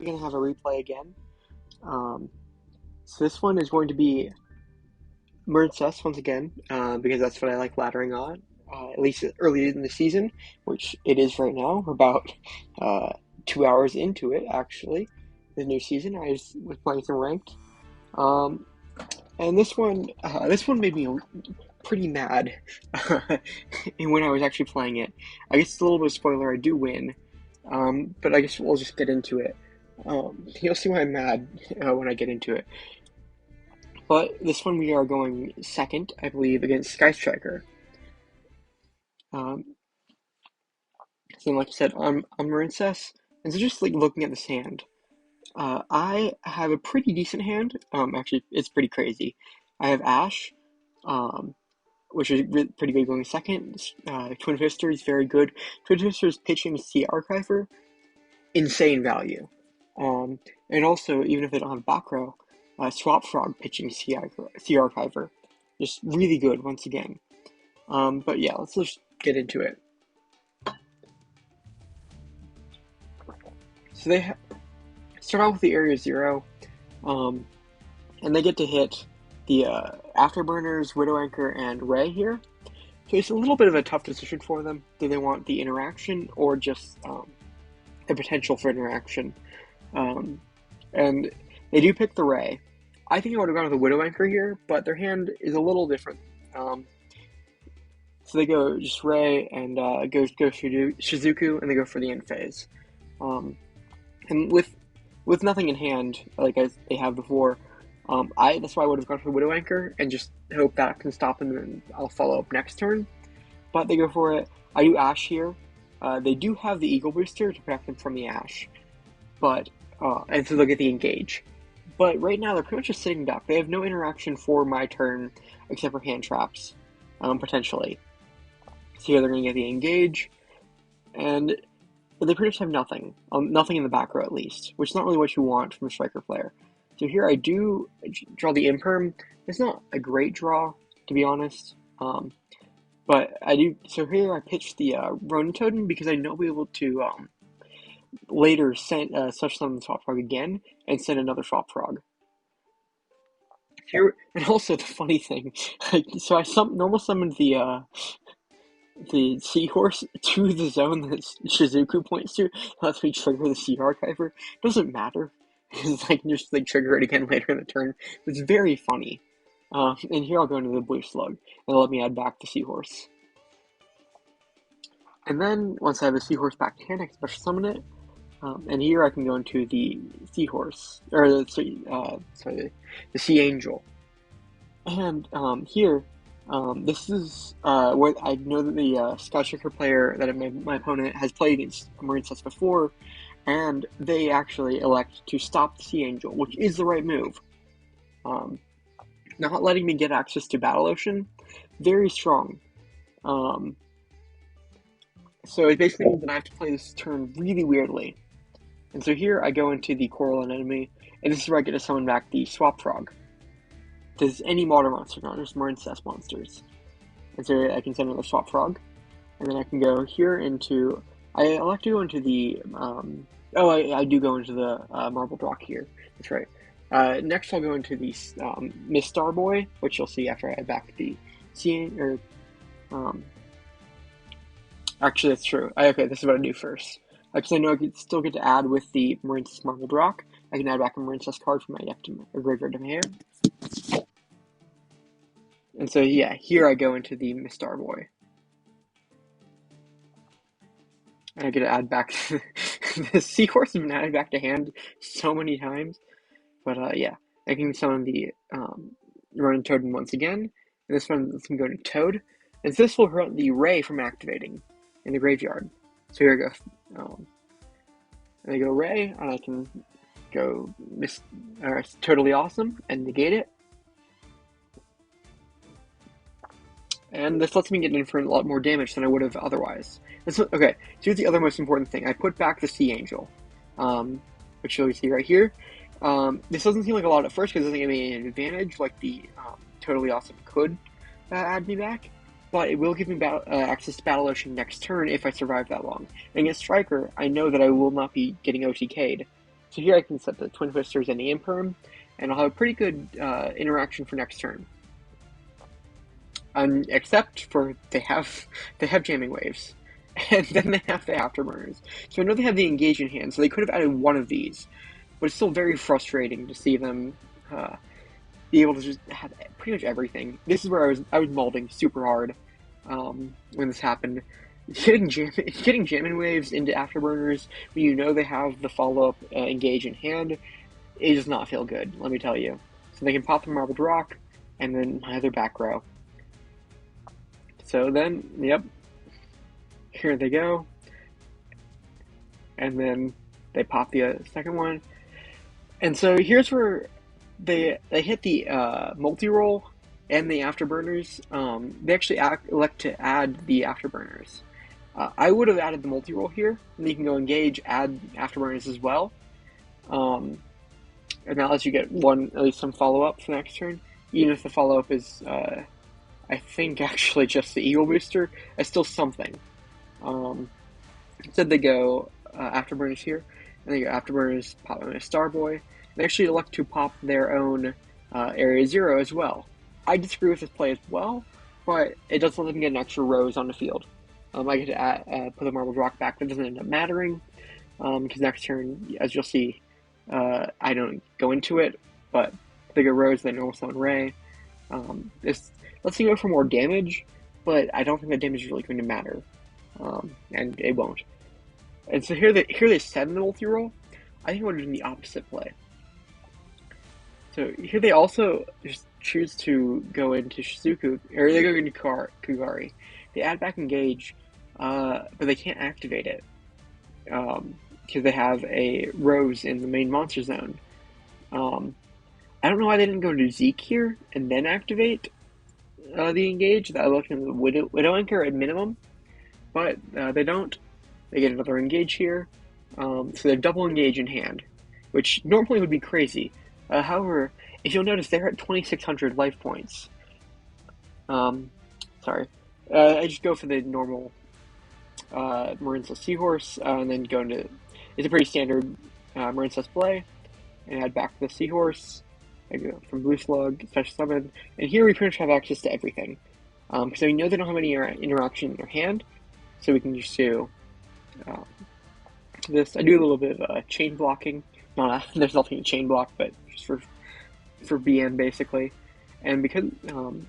We're gonna have a replay again. Um, so this one is going to be Marincess once again, because that's what I like laddering on, at least early in the season, which it is right now. We're about 2 hours into it, actually. The new season, I was playing some ranked, um, and this one made me pretty mad when I was actually playing it. I guess it's a little bit of spoiler. I do win, but I guess we'll just get into it. You'll see why I'm mad when I get into it. But this one we are going second, I believe, against Sky Striker. Um, so like I said, I'm Marincess, and so just like looking at this hand, I have a pretty decent hand. Actually, it's pretty crazy. I have Ash, um, which is pretty good going second. Twin Fister is very good. Twin Fister's pitching Sea Archiver, insane value. Um, and also, even if they don't have back row, Swap Frog pitching Sea Archiver, just really good once again. But yeah, let's just get into it. So they start out with the Area Zero, and they get to hit the Afterburners, Widow Anchor, and Ray here. So it's a little bit of a tough decision for them. Do they want the interaction or just the potential for interaction? And they do pick the Ray. I think I would have gone with the Widow Anchor here, but their hand is a little different. So they go just Ray and go Shizuku, and they go for the end phase. And with nothing in hand, like they have before, that's why I would have gone for Widow Anchor and just hope that can stop them, and I'll follow up next turn. But they go for it. I do Ash here. They do have the Eagle Booster to protect them from the Ash, but and so they'll get the Engage. But right now they're pretty much just sitting back. They have no interaction for my turn except for hand traps, potentially. So here they're going to get the Engage, and they pretty much have nothing. Nothing in the back row at least, which is not really what you want from a striker player. So here I do draw the Imperm. It's not a great draw, to be honest. But I do. So here I pitch the Ronin Totem because I know I'll be able to later send such summon the Swap Frog again and send another Swap Frog. Here, and also the funny thing, so I normal summoned the Seahorse to the zone that Shizuku points to. Lets me trigger the Sea Archiver. Doesn't matter. It's like just like trigger it again later in the turn. It's very funny. And here I'll go into the Blue Slug, and they'll let me add back the Seahorse. And then once I have the Seahorse back to hand, I can special summon it. And here I can go into the Seahorse, or the Sea Angel. And here, this is what I know that the Sky Striker player that my opponent has played against Marincess before, and they actually elect to stop the Sea Angel, which is the right move. Not letting me get access to Battle Ocean, very strong. So it basically means that I have to play this turn really weirdly. And so here I go into the Coral Anemone, and this is where I get to summon back the Swap Frog. This is any modern monster, not just Marincess monsters. And so I can send another Swap Frog, and then I can go here into. I like to go into the. I do go into the Marble Rock here. That's right. Next, I'll go into the Miss Starboy, which you'll see after I add back the Actually, that's true. Okay, this is what I do first. Because I know I can still get to add with the Marincess Marbled Rock. I can add back a Marincess card from my deck to my graveyard to my hand. And so, yeah, here I go into the Miss Starboy. And I get to add back. The Seahorse has been added back to hand so many times. But, yeah, I can summon the Ronin Totem once again. And this one lets me go to Toad. And so this will prevent the Ray from activating in the graveyard. So here I go. And I go Ray, and I can go Totally Awesome and negate it. And this lets me get in for a lot more damage than I would have otherwise. Okay, so here's the other most important thing. I put back the Sea Angel, which you'll see right here. This doesn't seem like a lot at first because it doesn't give me an advantage like the Totally Awesome could add me back. But it will give me access to Battle Ocean next turn if I survive that long. And against Striker, I know that I will not be getting OTK'd So here I can set the Twin Twisters and the Imperm, and I'll have a pretty good interaction for next turn. Except for they have jamming waves, and then they have the afterburners. So I know they have the engage in hand, so they could have added one of these, but it's still very frustrating to see them be able to just have pretty much everything. This is where I was malding super hard when this happened. Getting jamming waves into afterburners when you know they have the follow up engage in hand, it does not feel good. Let me tell you. So they can pop the marbled rock, and then my other back row. So then, yep, here they go, and then they pop the second one, and so here's where they hit the multi-roll and the afterburners. They actually elect to add the afterburners. I would have added the multi-roll here, and you can go engage, add afterburners as well, and that lets you get at least some follow-up for next turn, even if the follow-up is I think actually just the Eagle Booster. It's still something. Instead they go Afterburners here, and they go Afterburners, pop in a Starboy. They actually elect to pop their own Area 0 as well. I disagree with this play as well, but it does let them get an extra rose on the field. I get to put the Marbled Rock back, that doesn't end up mattering, because next turn, as you'll see, I don't go into it, but they go Rose, then Normal Summon Ray. This lets you go for more damage, but I don't think that damage is really going to matter, and it won't. And so here they send the multi-roll. I think I would have done the opposite play. So here they also just choose to go into Shizuku, or they go into Kugari. They add back Engage, but they can't activate it, because they have a Rose in the main monster zone. I don't know why they didn't go to Zeke here and then activate the Engage. That looked in the Widow Anchor at minimum, but they don't. They get another Engage here, so they're double Engage in hand, which normally would be crazy. However, if you'll notice, they're at 2,600 life points. Sorry. I just go for the normal Marincess Seahorse, and then go into... It's a pretty standard Marincess play, and add back the Seahorse. I go from Blue Slug, Special Summon, and here we pretty much have access to everything. So we know they don't have any interaction in their hand, so we can just do this. I do a little bit of chain blocking. There's nothing to chain block, but just for BM basically. And because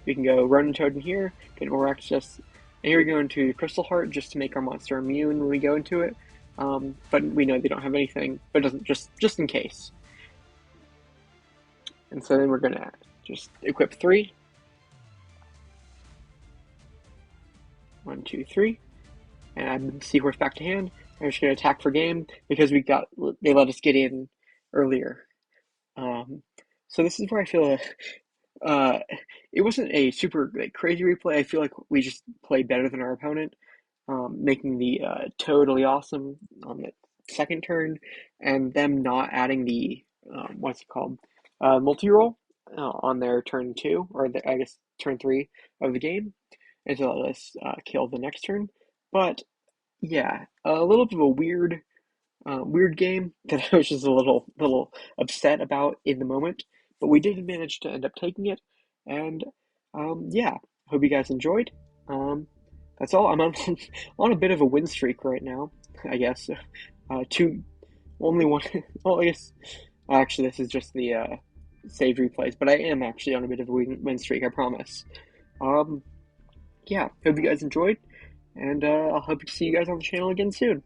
we can go Ronin Toad in here, get more access. And here we go into Crystal Heart just to make our monster immune when we go into it. But we know they don't have anything, but it doesn't, just in case. And so then we're gonna just equip 3. 1, 2, 3. And add the Seahorse back to hand. I'm just gonna attack for game because they let us get in earlier. So this is where I feel it wasn't a super crazy replay. I feel like we just played better than our opponent, making the totally awesome on the second turn, and them not adding the what's it called, multi-roll on their turn 2, or I guess turn 3 of the game, and to let us kill the next turn. But yeah, a little bit of a weird game that I was just a little upset about in the moment, but we did manage to end up taking it, and yeah, hope you guys enjoyed. That's all. I'm on a bit of a win streak right now, I guess. Only one. Well, I guess actually this is just the saved replays, but I am actually on a bit of a win streak. I promise. Yeah, hope you guys enjoyed, and I'll hope to see you guys on the channel again soon.